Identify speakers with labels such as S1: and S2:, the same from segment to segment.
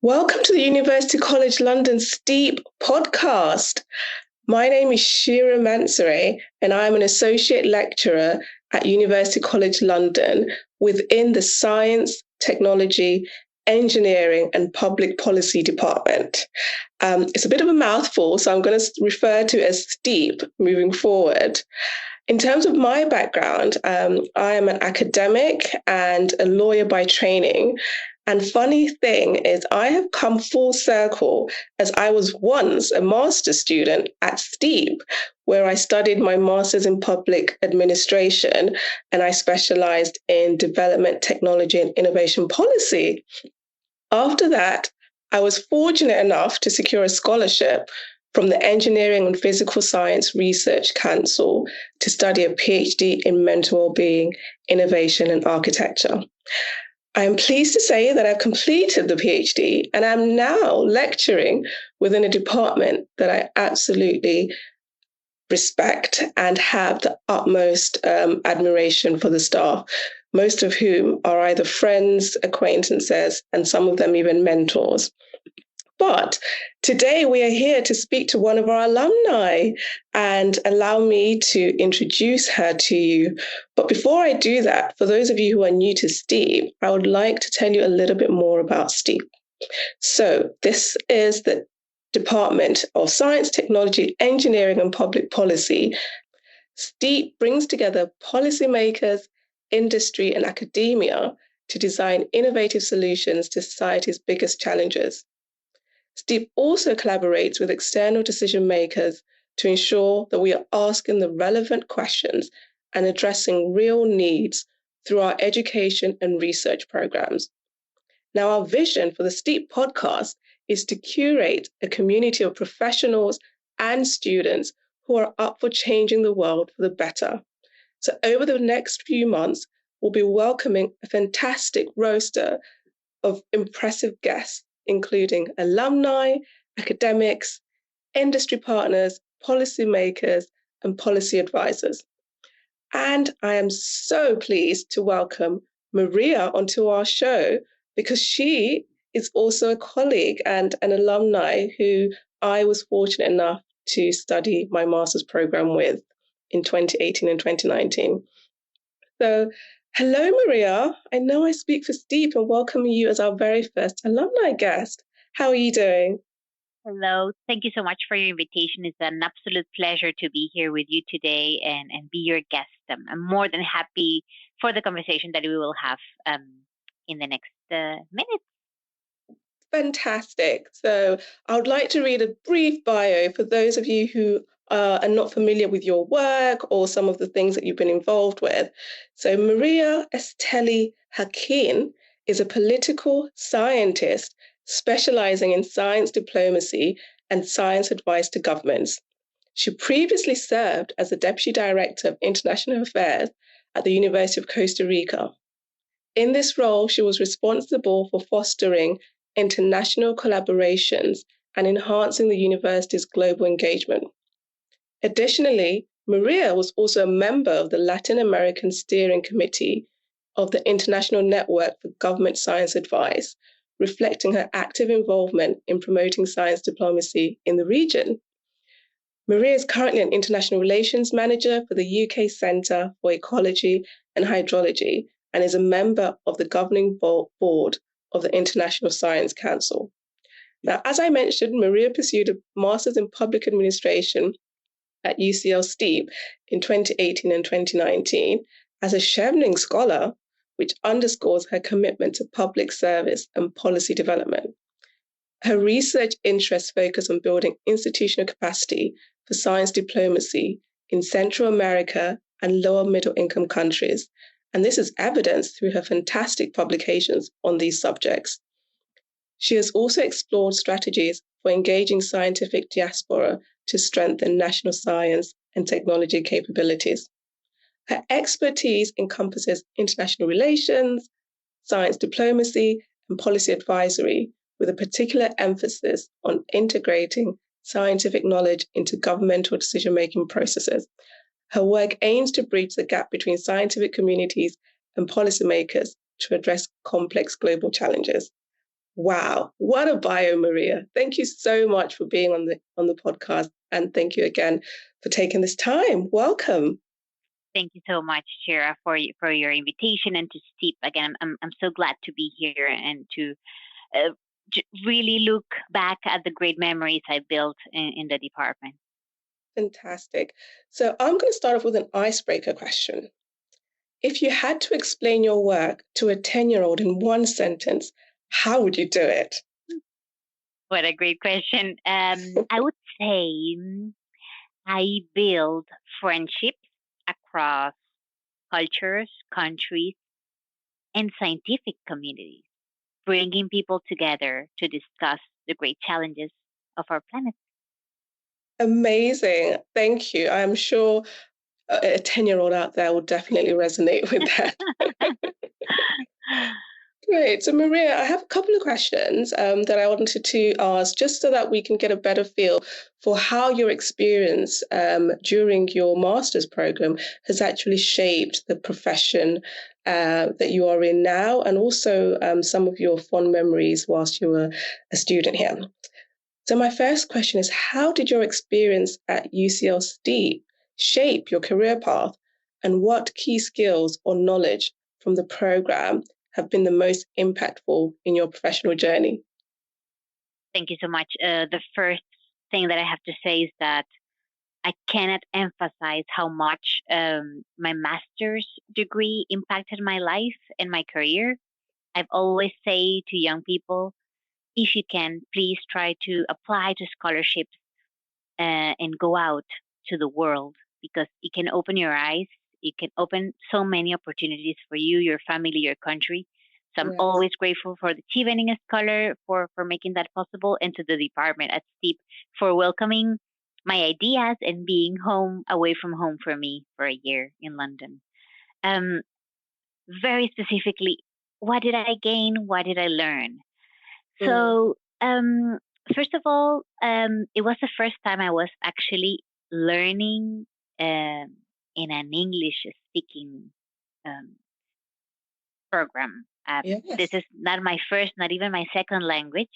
S1: Welcome to the University College London STEaPP podcast. My name is Shirah Mansaray, and I'm an associate lecturer at University College London within the Science, Technology, Engineering and Public Policy Department. It's a bit of a mouthful, so I'm going to refer to it as STEaPP moving forward. In terms of my background, I am an academic and a lawyer by training. And funny thing is, I have come full circle as I was once a master's student at STEaPP, where I studied my master's in public administration and I specialized in development, technology, and innovation policy. After that, I was fortunate enough to secure a scholarship from the Engineering and Physical Science Research Council to study a PhD in mental well-being, innovation, and architecture. I am pleased to say that I've completed the PhD and I'm now lecturing within a department that I absolutely respect and have the utmost admiration for the staff, most of whom are either friends, acquaintances, and some of them even mentors. But today we are here to speak to one of our alumni, and allow me to introduce her to you. But before I do that, for those of you who are new to STEaPP, I would like to tell you a little bit more about STEaPP. So this is the Department of Science, Technology, Engineering and Public Policy. STEaPP brings together policymakers, industry and academia to design innovative solutions to society's biggest challenges. STEaPP also collaborates with external decision makers to ensure that we are asking the relevant questions and addressing real needs through our education and research programs. Now, our vision for the STEaPP podcast is to curate a community of professionals and students who are up for changing the world for the better. So over the next few months, we'll be welcoming a fantastic roster of impressive guests, including alumni, academics, industry partners, policymakers, and policy advisors. And I am so pleased to welcome Maria onto our show because she is also a colleague and an alumni who I was fortunate enough to study my master's program with in 2018 and 2019. So hello, Maria. I know I speak for STEaPP and welcome you as our very first alumni guest. How are you doing?
S2: Hello. Thank you so much for your invitation. It's an absolute pleasure to be here with you today and be your guest. I'm more than happy for the conversation that we will have in the next minutes.
S1: Fantastic. So I would like to read a brief bio for those of you who are not familiar with your work or some of the things that you've been involved with. So Maria Jarquin is a political scientist specializing in science diplomacy and science advice to governments. She previously served as the Deputy Director of International Affairs at the University of Costa Rica. In this role, she was responsible for fostering international collaborations and enhancing the university's global engagement. Additionally, Maria was also a member of the Latin American Steering Committee of the International Network for Government Science Advice, reflecting her active involvement in promoting science diplomacy in the region. Maria is currently an international relations manager for the UK Centre for Ecology and Hydrology and is a member of the governing board of the International Science Council. Now, as I mentioned, Maria pursued a master's in public administration at UCL STEaPP in 2018 and 2019 as a Chevening Scholar, which underscores her commitment to public service and policy development. Her research interests focus on building institutional capacity for science diplomacy in Central America and lower middle income countries, and this is evidenced through her fantastic publications on these subjects. She has also explored strategies for engaging scientific diaspora to strengthen national science and technology capabilities. Her expertise encompasses international relations, science diplomacy, and policy advisory, with a particular emphasis on integrating scientific knowledge into governmental decision-making processes. Her work aims to bridge the gap between scientific communities and policymakers to address complex global challenges. Wow, what a bio, Maria. Thank you so much for being on the podcast, and thank you again for taking this time. Welcome.
S2: Thank you so much, Shira, for your invitation and to STEaPP. Again, I'm so glad to be here and to uh, really look back at the great memories I built in the department.
S1: Fantastic. So I'm going to start off with an icebreaker question. If you had to explain your work to a 10-year-old in one sentence, how would you do it?
S2: What a great question. I would say I build friendships across cultures, countries, and scientific communities, bringing people together to discuss the great challenges of our planet.
S1: Amazing. Thank you. I'm sure a 10-year-old out there will definitely resonate with that. Great. So, Maria, I have a couple of questions that I wanted to ask just so that we can get a better feel for how your experience during your master's program has actually shaped the profession that you are in now, and also some of your fond memories whilst you were a student here. So, my first question is, how did your experience at UCL STEaPP shape your career path, and what key skills or knowledge from the program have been the most impactful in your professional journey?
S2: Thank you so much. The first thing that I have to say is that I cannot emphasize how much my master's degree impacted my life and my career. I've always say to young people, if you can, please try to apply to scholarships and go out to the world because it can open your eyes. It can open so many opportunities for you, your family, your country. So I'm
S1: Yes.
S2: always grateful for the Chief Scholar for making that possible and to the department at STEaPP for welcoming my ideas and being home away from home for me for a year in London. Um, Very specifically, what did I gain? What did I learn?
S1: Mm.
S2: So, first of all, it was the first time I was actually learning in an English speaking um, program. This
S1: Yes.
S2: is not my first, not even my second language.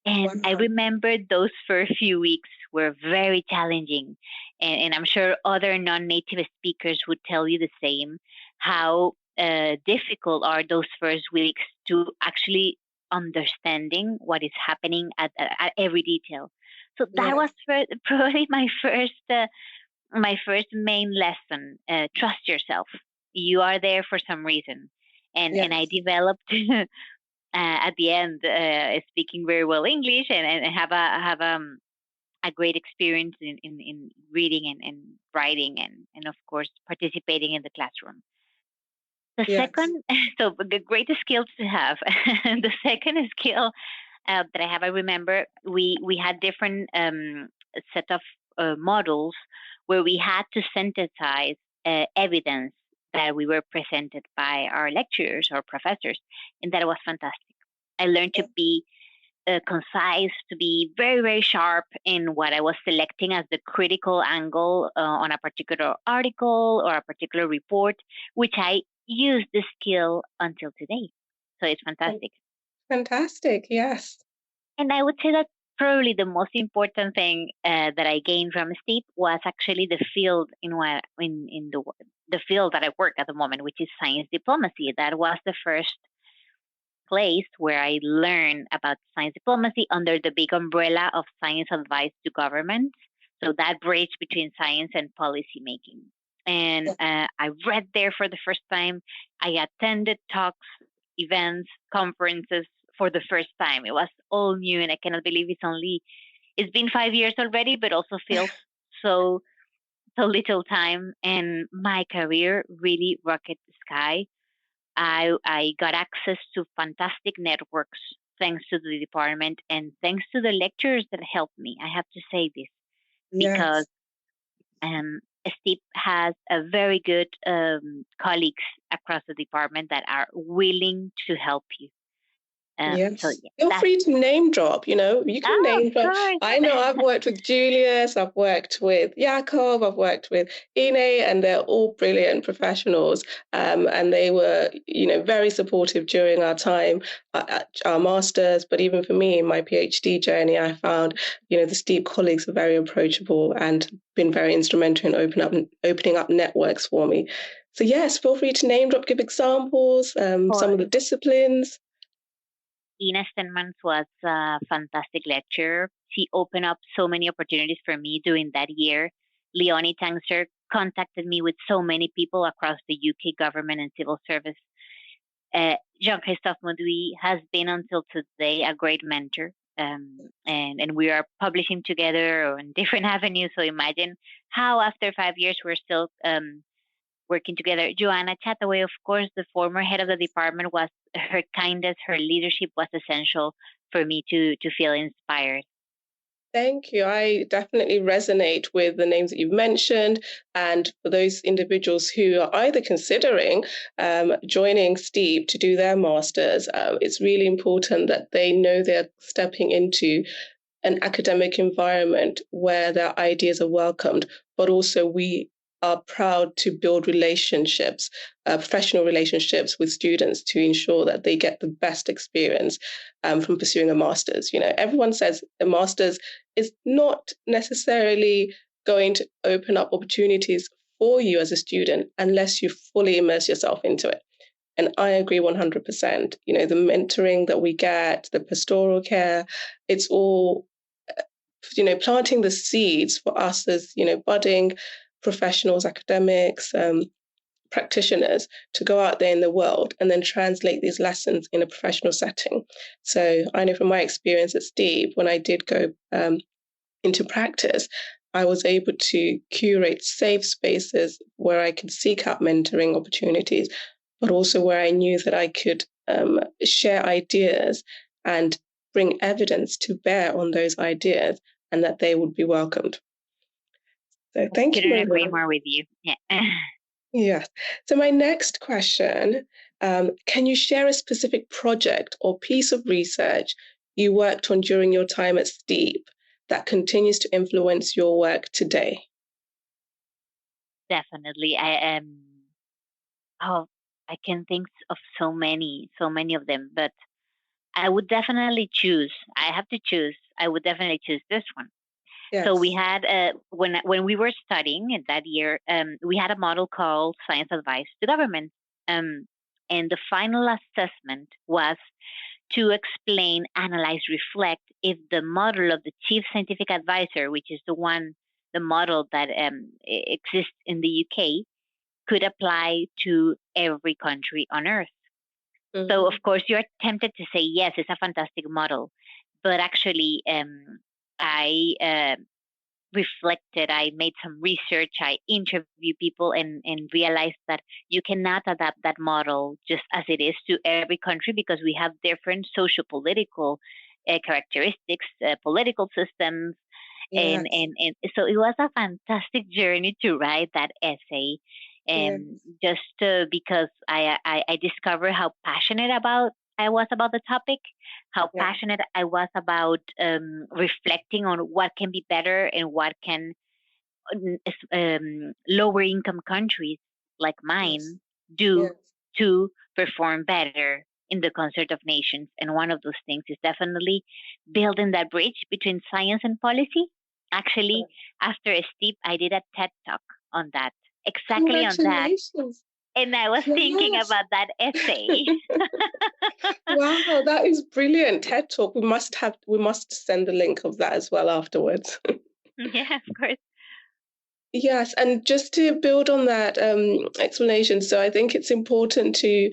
S2: And I
S1: Wow.
S2: remember those first few weeks were very challenging. And I'm sure other non native speakers would tell you the same how difficult are those first weeks to actually understanding what is happening at every detail. So that was
S1: Yes.
S2: probably my first main lesson. Trust yourself. You are there for some reason. And I
S1: Yes.
S2: developed at the end speaking very well English and have a great experience in reading and writing and of course participating in the classroom. The
S1: Yes.
S2: second, so the greatest skill to have. The second skill that I have, I remember we had different set of models where we had to synthesize evidence that we were presented by our lecturers or professors, and that was fantastic. I learned to be concise, to be very, very sharp in what I was selecting as the critical angle on a particular article or a particular report, which I use the skill until today. So it's fantastic.
S1: Fantastic. Yes.
S2: And I would say that probably the most important thing that I gained from STEaPP was actually the field the field that I work at the moment, which is science diplomacy. That was the first place where I learned about science diplomacy under the big umbrella of science advice to governments. So that bridge between science and policy making. And
S1: Yes.
S2: I read there for the first time. I attended talks, events, conferences for the first time. It was all new, and I cannot believe it's been 5 years already, but also feels so so little time. And my career really rocket sky. I got access to fantastic networks thanks to the department and thanks to the lecturers that helped me. I have to say this because
S1: Yes.
S2: STEaPP has a very good colleagues across the department that are willing to help you.
S1: Yes.
S2: Yeah,
S1: Feel free to name drop, you can name
S2: of
S1: drop.
S2: course.
S1: I know I've worked with Julius, I've worked with Jakob, I've worked with Ine, and they're all brilliant professionals. And they were, very supportive during our time at our masters. But even for me in my PhD journey, I found, the STEaPP colleagues are very approachable and been very instrumental in opening up networks for me. So yes, feel free to name drop, give examples, some of the disciplines.
S2: Ina Stenmans was a fantastic lecturer. She opened up so many opportunities for me during that year. Leonie Tangser contacted me with so many people across the UK government and civil service. Jean-Christophe Mauduit has been until today a great mentor. And we are publishing together on different avenues. So imagine how after 5 years we're still working together. Joanna Chataway, of course, the former head of the department, was her kindness, her leadership was essential for me to feel inspired.
S1: Thank you. I definitely resonate with the names that you've mentioned. And for those individuals who are either considering joining STEaPP to do their masters, it's really important that they know they're stepping into an academic environment where their ideas are welcomed, but also we are proud to build relationships, professional relationships with students to ensure that they get the best experience from pursuing a master's. Everyone says a master's is not necessarily going to open up opportunities for you as a student unless you fully immerse yourself into it. And I agree 100%. The mentoring that we get, the pastoral care, it's all, planting the seeds for us as, budding professionals, academics, practitioners to go out there in the world and then translate these lessons in a professional setting. So I know from my experience at STEaPP, when I did go into practice, I was able to curate safe spaces where I could seek out mentoring opportunities, but also where I knew that I could share ideas and bring evidence to bear on those ideas and that they would be welcomed. So thank you, Maria.
S2: I couldn't agree more with you. Yeah.
S1: Yes. So my next question, can you share a specific project or piece of research you worked on during your time at STEaPP that continues to influence your work today?
S2: Definitely. I can think of so many of them, but I would definitely choose. I have to choose. I would definitely choose this one.
S1: Yes.
S2: So we had when we were studying in that year, we had a model called Science Advice to Government, and the final assessment was to explain, analyze, reflect if the model of the Chief Scientific Advisor, which is the model that exists in the UK, could apply to every country on Earth. Mm-hmm. So of course you're tempted to say yes, it's a fantastic model, but actually I reflected, I made some research, I interviewed people and realized that you cannot adapt that model just as it is to every country because we have different socio-political characteristics, political systems. Yes. And so it was a fantastic journey to write that essay. And yes. Just because I discovered how passionate I was about the topic, how passionate I was about reflecting on what can be better and what can lower income countries like mine do to perform better in the concert of nations. And one of those things is definitely building that bridge between science and policy. Actually, after a STEaPP, I did a TED Talk on that, exactly on that. And I was thinking about that essay.
S1: Wow, that is brilliant. TED Talk. We must send the link of that as well afterwards.
S2: Yeah, of course.
S1: Yes, and just to build on that explanation, so I think it's important to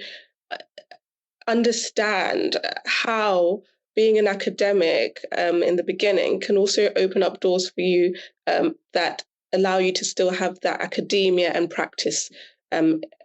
S1: understand how being an academic in the beginning can also open up doors for you that allow you to still have that academia and practice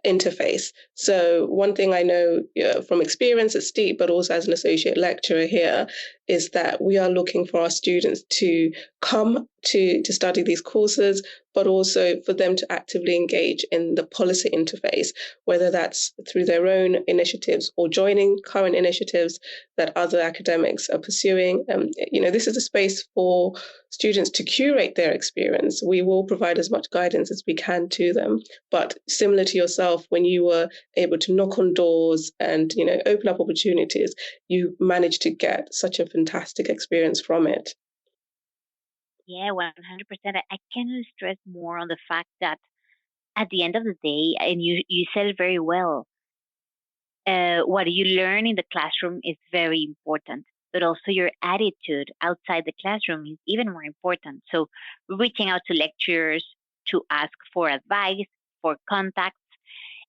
S1: interface. So one thing I know from experience at STEaPP, but also as an associate lecturer here, is that we are looking for our students to come to study these courses, but also for them to actively engage in the policy interface, whether that's through their own initiatives or joining current initiatives that other academics are pursuing. This is a space for students to curate their experience. We will provide as much guidance as we can to them. But similar to yourself, when you were able to knock on doors and, open up opportunities, you managed to get such a fantastic experience from it.
S2: Yeah, 100%. I cannot stress more on the fact that at the end of the day, and you said it very well, what you learn in the classroom is very important, but also your attitude outside the classroom is even more important. So reaching out to lecturers to ask for advice, for contacts,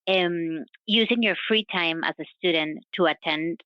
S2: using your free time as a student to attend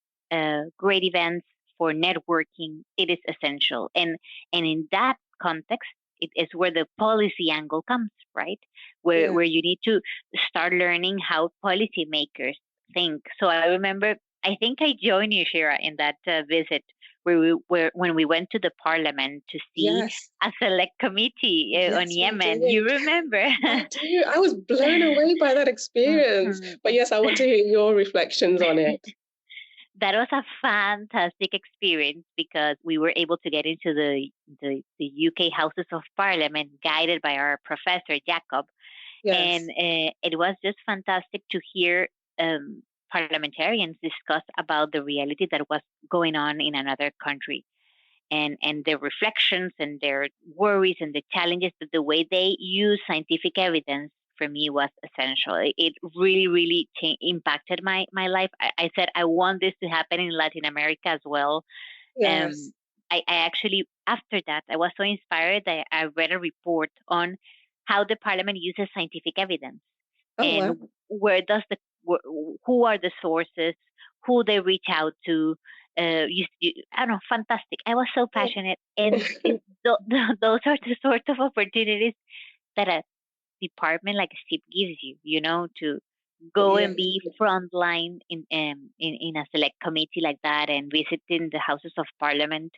S2: great events for networking, it is essential. And in that context, it is where the policy angle comes, right? Where you need to start learning how policymakers think. So I remember, I think I joined you, Shirah, in that visit when we went to the parliament to see a select committee on Yemen. You remember?
S1: I do. I was blown away by that experience. But yes, I want to hear your reflections on it.
S2: That was a fantastic experience because we were able to get into the UK Houses of Parliament, guided by our professor Jacob. Yes. And it was just fantastic to hear parliamentarians discuss about the reality that was going on in another country, and their reflections and their worries and the challenges, that the way they use scientific evidence for me was essential. It really, really impacted my life. I said, I want this to happen in Latin America as well. Yes. I actually, after that, I was so inspired that I read a report on how the parliament uses scientific evidence. Wow. Who are the sources, who they reach out to. I don't know, fantastic. I was so passionate. And those are the sort of opportunities that a department like STEaPP gives you, to go and be frontline in a select committee like that and visiting the Houses of Parliament.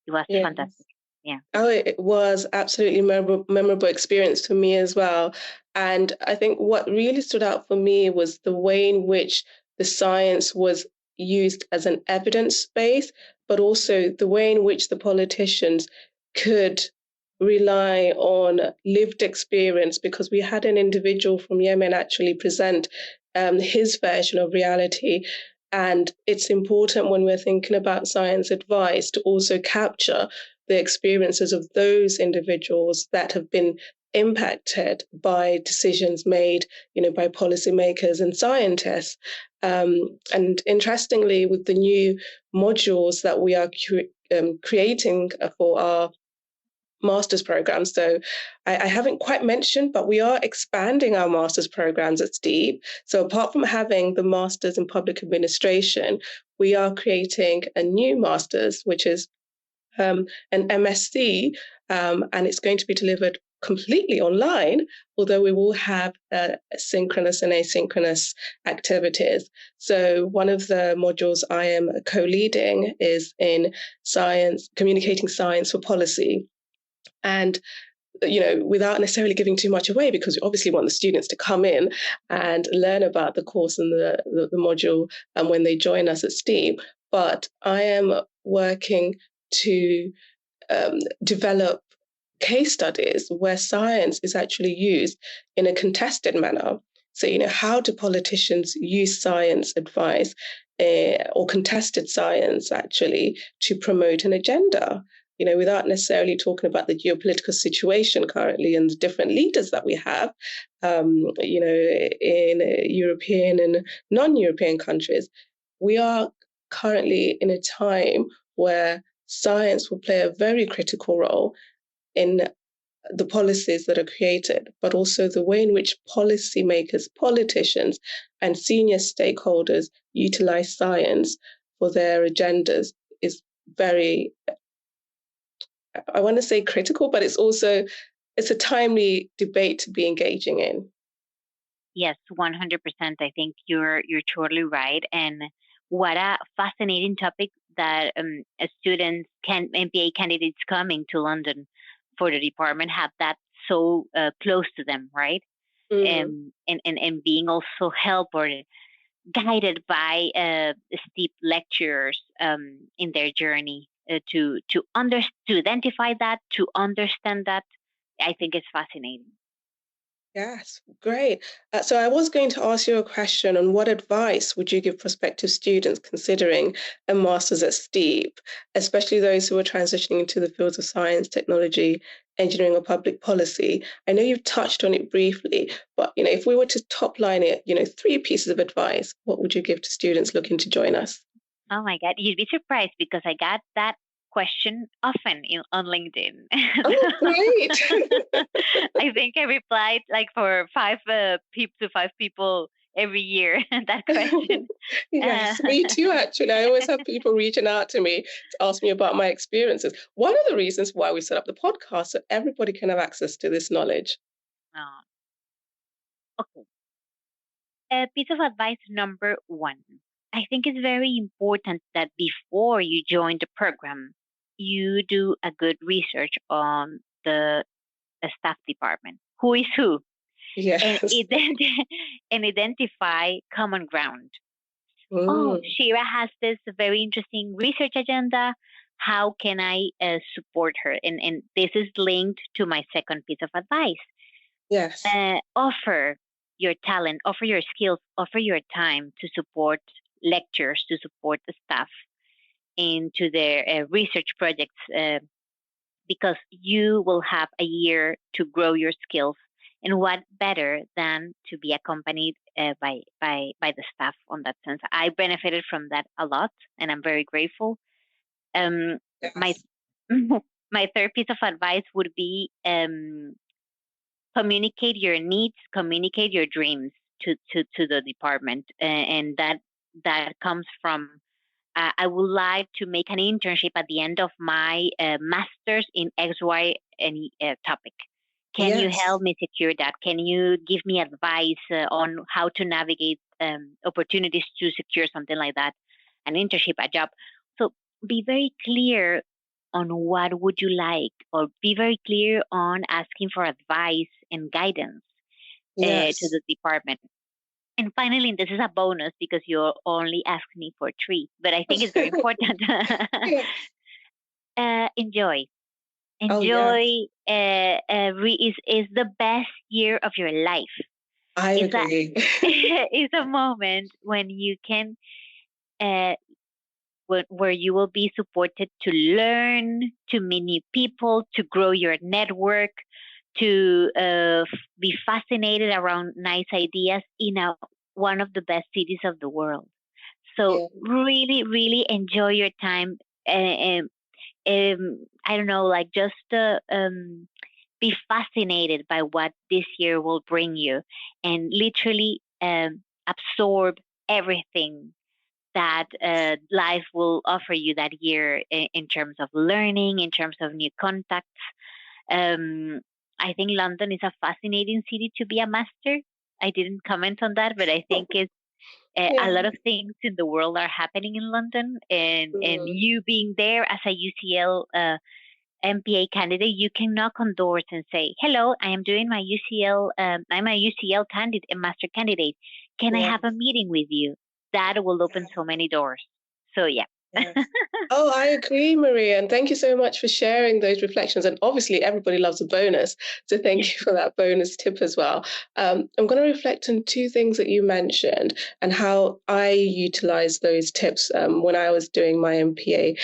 S2: It was fantastic. Yeah.
S1: Oh, it was absolutely memorable experience for me as well. And I think what really stood out for me was the way in which the science was used as an evidence base, but also the way in which the politicians could rely on lived experience, because we had an individual from Yemen actually present his version of reality. And it's important when we're thinking about science advice to also capture the experiences of those individuals that have been impacted by decisions made, by policymakers and scientists. And interestingly, with the new modules that we are creating for our master's programs. So I haven't quite mentioned, but we are expanding our master's programs at STEaPP. So apart from having the master's in public administration, we are creating a new master's, which is an MSc, and it's going to be delivered completely online, although we will have synchronous and asynchronous activities. So one of the modules I am co-leading is in science, communicating science for policy. And without necessarily giving too much away, because we obviously want the students to come in and learn about the course and the module when they join us at STEaPP. But I am working to develop case studies where science is actually used in a contested manner. So, how do politicians use science advice or contested science actually to promote an agenda? Without necessarily talking about the geopolitical situation currently and the different leaders that we have, in European and non-European countries. We are currently in a time where science will play a very critical role in the policies that are created, but also the way in which policymakers, politicians, and senior stakeholders utilize science for their agendas is very, I want to say critical, but it's a timely debate to be engaging in.
S2: Yes, 100%. I think you're totally right. And what a fascinating topic that MBA candidates coming to London for the department have that so close to them, right?
S1: Mm.
S2: And being also helped or guided by STEaPP lecturers in their journey to identify that, to understand that. I think it's fascinating.
S1: Yes, great. So I was going to ask you a question on what advice would you give prospective students considering a master's at STEaPP, especially those who are transitioning into the fields of science, technology, engineering, or public policy? I know you've touched on it briefly, but if we were to top line it, 3 pieces of advice, what would you give to students looking to join us?
S2: Oh my God, you'd be surprised because I got that question often on LinkedIn.
S1: Oh, great.
S2: I think I replied like for five people every year that question. Uh,
S1: Yes, me too, actually. I always have people reaching out to me to ask me about my experiences. One of the reasons why we set up the podcast so everybody can have access to this knowledge.
S2: uh, okay. Piece of advice number one. I think it's very important that before you join the program, you do a good research on the staff department. Who is who? And,
S1: Yes.
S2: and identify common ground. Oh,
S1: Mm,
S2: Shira has this very interesting research agenda. How can I support her? And this is linked to my second piece of advice.
S1: yes.
S2: Offer your talent, offer your skills, offer your time to support lecturers, to support the staff into their research projects, because you will have a year to grow your skills. And what better than to be accompanied by the staff on that sense? I benefited from that a lot, and I'm very grateful. My
S1: Yes.
S2: my third piece of advice would be communicate your needs, communicate your dreams to the department, and that comes from I would like to make an internship at the end of my master's in X, Y, and topic. Can you
S1: Yes.
S2: help me secure that? Can you give me advice on how to navigate opportunities to secure something like that, an internship, a job? So be very clear on what would you like, or be very clear on asking for advice and guidance to
S1: Yes.
S2: the department. And finally, this is a bonus because you're only asking me for three, but I think it's very important.
S1: Yes.
S2: Enjoy.
S1: Oh, yes.
S2: Enjoy is the best year of your life.
S1: I
S2: It's a
S1: agree.
S2: it's a moment when you can uh, where you will be supported to learn, to meet new people, to grow your network, to be fascinated around nice ideas in one of the best cities of the world. So
S1: Yeah.
S2: really, really enjoy your time. I don't know, like just be fascinated by what this year will bring you, and literally absorb everything that life will offer you that year in terms of learning, in terms of new contacts. Um, I think London is a fascinating city to be a master. I didn't comment on that, but I think it's a
S1: Yeah.
S2: lot of things in the world are happening in London, and
S1: Mm,
S2: you being there as a UCL MPA candidate, you can knock on doors and say, "Hello, I am doing my UCL. I'm a UCL candidate, a master candidate. Can I
S1: yeah.
S2: have a meeting with you?" That will open so many doors. So yeah.
S1: Yes. Oh, I agree, Maria. And thank you so much for sharing those reflections. And obviously, everybody loves a bonus. So thank you for that bonus tip as well. I'm going to reflect on 2 things that you mentioned and how I utilized those tips when I was doing my MPA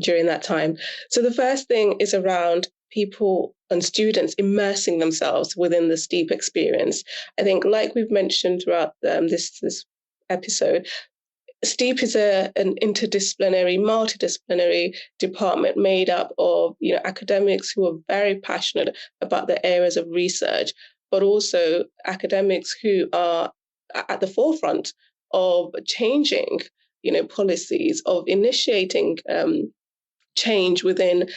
S1: during that time. So the first thing is around people and students immersing themselves within the STEaPP experience. I think, like we've mentioned throughout this episode, STEaPP is an interdisciplinary, multidisciplinary department made up of academics who are very passionate about the areas of research, but also academics who are at the forefront of changing policies, of initiating change within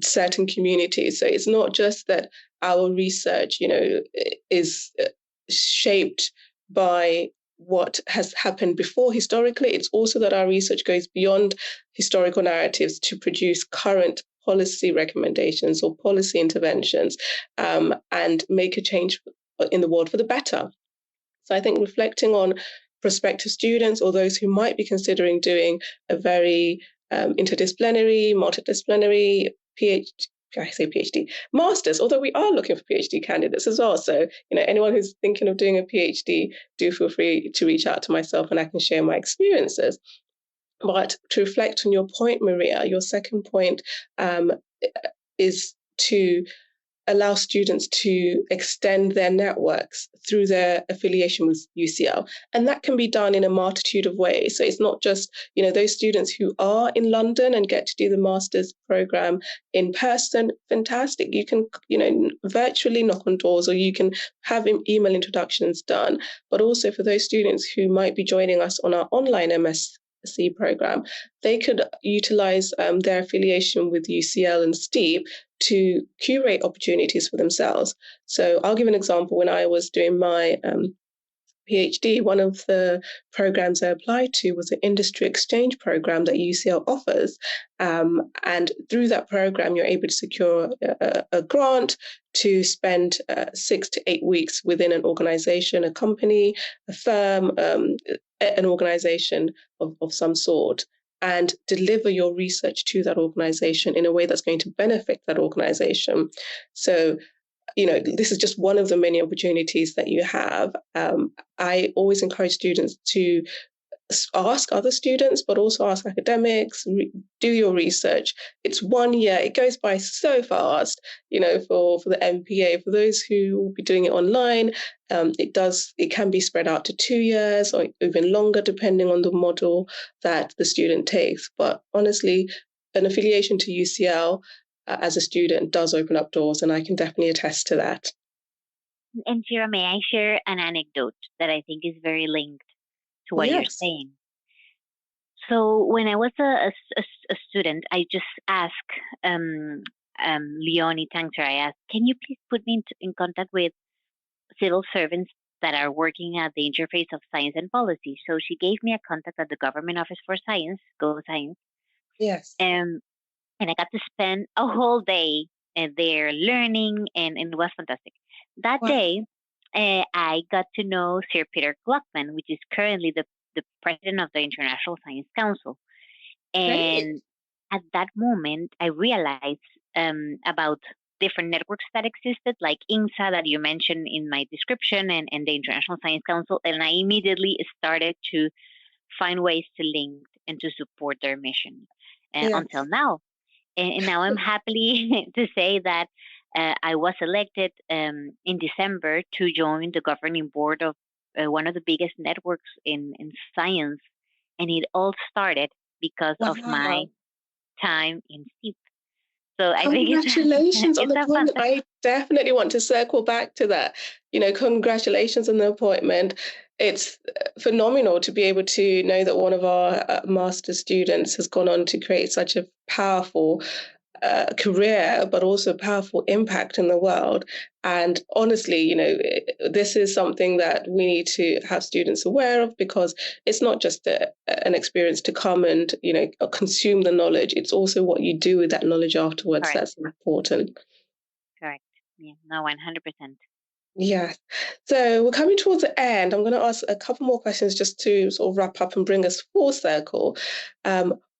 S1: certain communities. So it's not just that our research, is shaped by what has happened before historically. It's also that our research goes beyond historical narratives to produce current policy recommendations or policy interventions, and make a change in the world for the better. So I think reflecting on prospective students or those who might be considering doing a very interdisciplinary, multidisciplinary PhD, master's, although we are looking for PhD candidates as well. So, anyone who's thinking of doing a PhD, do feel free to reach out to myself and I can share my experiences. But to reflect on your point, Maria, your second point is to allow students to extend their networks through their affiliation with UCL. And that can be done in a multitude of ways. So it's not just, those students who are in London and get to do the master's program in person, fantastic. You can, virtually knock on doors, or you can have email introductions done. But also for those students who might be joining us on our online MSc program, they could utilize their affiliation with UCL and STEaPP to curate opportunities for themselves. So I'll give an example. When I was doing my PhD, one of the programs I applied to was an industry exchange program that UCL offers. And through that program, you're able to secure a grant to spend 6 to 8 weeks within an organization, a company, a firm, an organization of some sort, and deliver your research to that organization in a way that's going to benefit that organization. So, this is just one of the many opportunities that you have. I always encourage students to ask other students, but also ask academics, do your research. It's 1 year. It goes by so fast, for the MPA. For those who will be doing it online, it can be spread out to 2 years or even longer, depending on the model that the student takes. But honestly, an affiliation to UCL as a student does open up doors, and I can definitely attest to that.
S2: And Shirah, may I share an anecdote that I think is very linked to what you're saying? So when I was a student, I just asked Leonie Tangser, I asked, can you please put me in contact with civil servants that are working at the interface of science and policy? So she gave me a contact at the Government Office for Science, Go Science.
S1: Yes.
S2: And I got to spend a whole day there learning, and it was fantastic. That day, I got to know Sir Peter Gluckman, which is currently the president of the International Science Council. And at that moment, I realized about different networks that existed, like INSA that you mentioned in my description, and the International Science Council. And I immediately started to find ways to link and to support their mission until now. And now I'm happy to say that I was elected in December to join the governing board of one of the biggest networks in science. And it all started because of my time in STEaPP. So I think
S1: congratulations on the appointment. I definitely want to circle back to that. Congratulations on the appointment. It's phenomenal to be able to know that one of our master's students has gone on to create such a powerful career, but also powerful impact in the world. And honestly, this is something that we need to have students aware of, because it's not just an experience to come and, consume the knowledge. It's also what you do with that knowledge afterwards.
S2: Correct.
S1: That's important.
S2: Correct. Yeah, no, 100%.
S1: Yeah. So we're coming towards the end. I'm going to ask a couple more questions just to sort of wrap up and bring us full circle.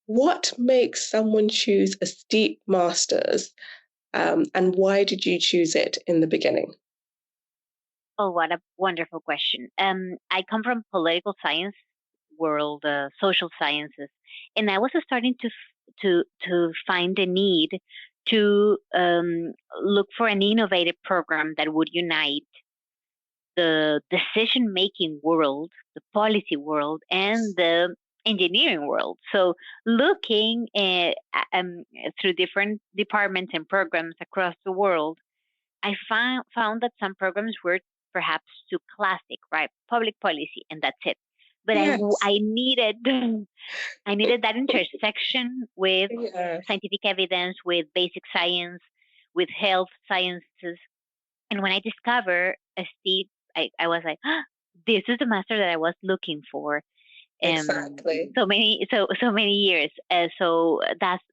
S1: What makes someone choose a STEaPP Masters, and why did you choose it in the beginning?
S2: Oh, what a wonderful question. I come from political science world, social sciences, and I was starting to find the need to look for an innovative program that would unite the decision-making world, the policy world, and the engineering world. So looking through different departments and programs across the world, I found that some programs were perhaps too classic, right? Public policy, and that's it. But I needed that intersection with scientific evidence, with basic science, with health sciences. And when I discovered STEaPP, I was like, this is the master that I was looking for.
S1: Exactly.
S2: So many years. So that's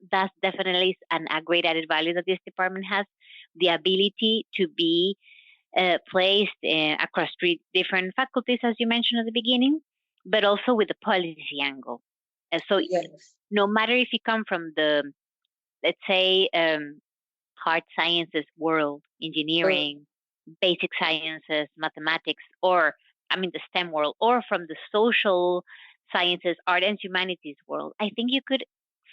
S2: definitely a great added value that this department has, the ability to be placed across three different faculties, as you mentioned at the beginning, but also with the policy angle. So
S1: Yes.
S2: no matter if you come from the, let's say, hard sciences world,
S1: Mm.
S2: engineering, basic sciences, mathematics, or I mean the STEM world, or from the social sciences, art and humanities world, I think you could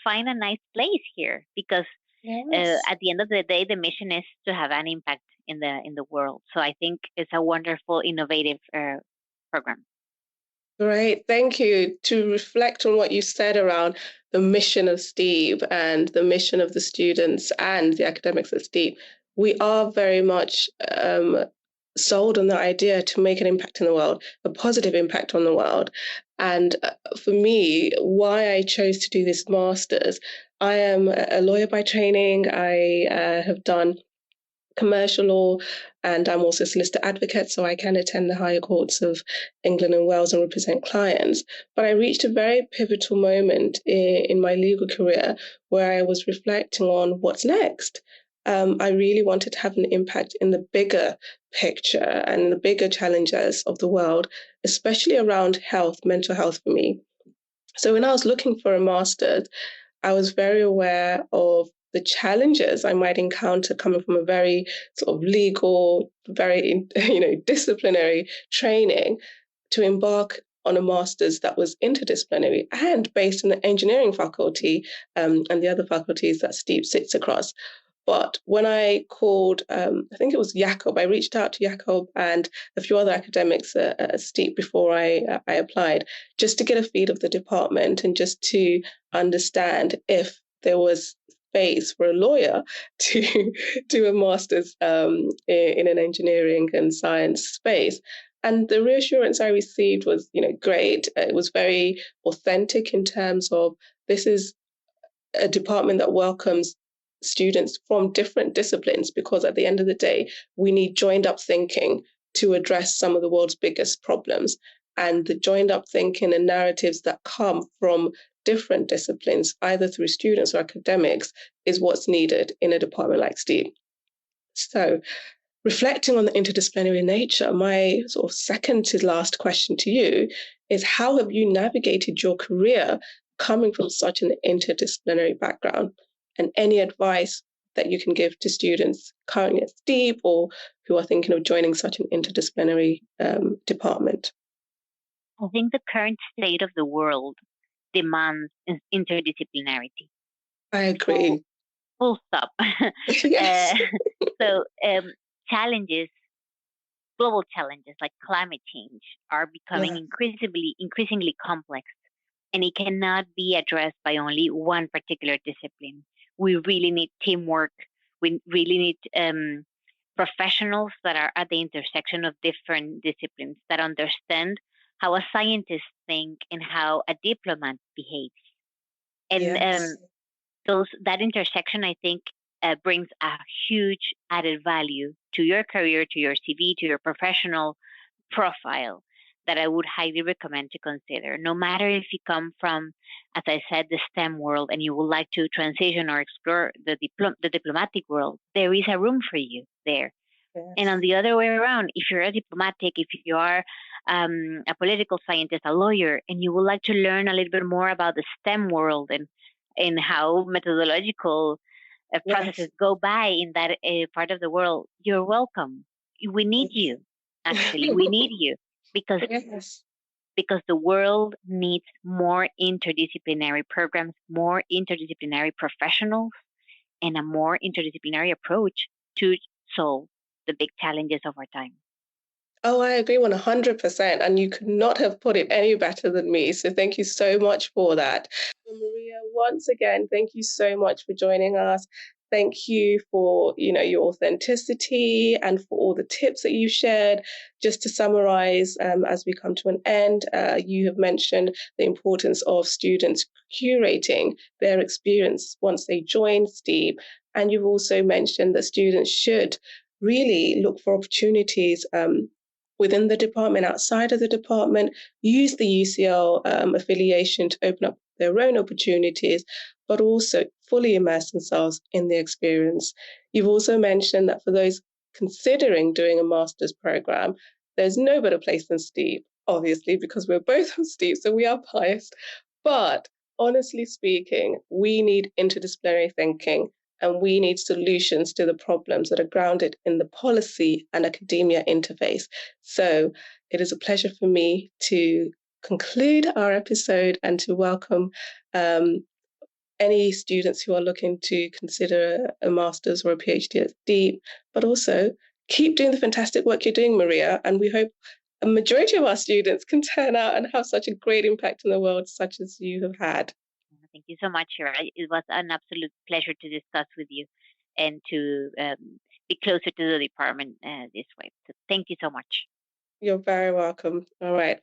S2: find a nice place here because
S1: Yes.
S2: at the end of the day, the mission is to have an impact in the world. So I think it's a wonderful, innovative program.
S1: Great, thank you. To reflect on what you said around the mission of STEaPP and the mission of the students and the academics at STEaPP, we are very much sold on the idea to make an impact in the world, a positive impact on the world. And for me, why I chose to do this master's, I am a lawyer by training. I have done commercial law, and I'm also a solicitor advocate, so I can attend the higher courts of England and Wales and represent clients. But I reached a very pivotal moment in my legal career where I was reflecting on what's next. I really wanted to have an impact in the bigger picture and the bigger challenges of the world, especially around health, mental health for me. So when I was looking for a master's, I was very aware of the challenges I might encounter coming from a very sort of legal, very disciplinary training to embark on a master's that was interdisciplinary and based in the engineering faculty and the other faculties that STEaPP sits across. But when I called, I think it was Jakob, I reached out to Jakob and a few other academics at STEaPP before I applied, just to get a feel of the department and just to understand if there was space for a lawyer to do a master's in an engineering and science space. And the reassurance I received was, great. It was very authentic in terms of this is a department that welcomes students from different disciplines, because at the end of the day, we need joined up thinking to address some of the world's biggest problems. And the joined up thinking and narratives that come from different disciplines, either through students or academics, is what's needed in a department like STEaPP. So, reflecting on the interdisciplinary nature, my sort of second to last question to you is, how have you navigated your career coming from such an interdisciplinary background? And any advice that you can give to students currently at STEaPP or who are thinking of joining such an interdisciplinary department?
S2: I think the current state of the world demands interdisciplinarity.
S1: I
S2: Full,
S1: agree.
S2: full stop.
S1: Yes.
S2: So challenges, global challenges like climate change, are becoming
S1: Yeah.
S2: increasingly complex, and it cannot be addressed by only one particular discipline. We really need teamwork. We really need professionals that are at the intersection of different disciplines that understand how a scientist thinks and how a diplomat behaves. And
S1: Yes.
S2: that intersection, I think, brings a huge added value to your career, to your CV, to your professional profile that I would highly recommend to consider. No matter if you come from, as I said, the STEM world and you would like to transition or explore the diplomatic world, there is a room for you there. And on
S1: Yes.
S2: the other way around, if you're a diplomatic, if you are a political scientist, a lawyer, and you would like to learn a little bit more about the STEM world and how methodological
S1: Yes.
S2: processes go by in that part of the world, you're welcome. We need
S1: Yes.
S2: you. Actually, we need you because
S1: Yes.
S2: because the world needs more interdisciplinary programs, more interdisciplinary professionals, and a more interdisciplinary approach to solve the big challenges of our time.
S1: Oh, I agree 100%. And you could not have put it any better than me. So thank you so much for that. Maria, once again, thank you so much for joining us. Thank you for, your authenticity and for all the tips that you shared. Just to summarize, as we come to an end, you have mentioned the importance of students curating their experience once they join STEaPP. And you've also mentioned that students should really look for opportunities within the department, outside of the department, use the UCL affiliation to open up their own opportunities, but also fully immerse themselves in the experience. You've also mentioned that for those considering doing a master's program, there's no better place than STEaPP, obviously, because we're both on STEaPP, so we are biased. But honestly speaking, we need interdisciplinary thinking and we need solutions to the problems that are grounded in the policy and academia interface. So it is a pleasure for me to conclude our episode and to welcome any students who are looking to consider a master's or a PhD at STEaPP, but also keep doing the fantastic work you're doing, Maria. And we hope a majority of our students can turn out and have such a great impact in the world, such as you have had.
S2: Thank you so much, Shirah. It was an absolute pleasure to discuss with you and to be closer to the department this way. So thank you so much.
S1: You're very welcome. All right.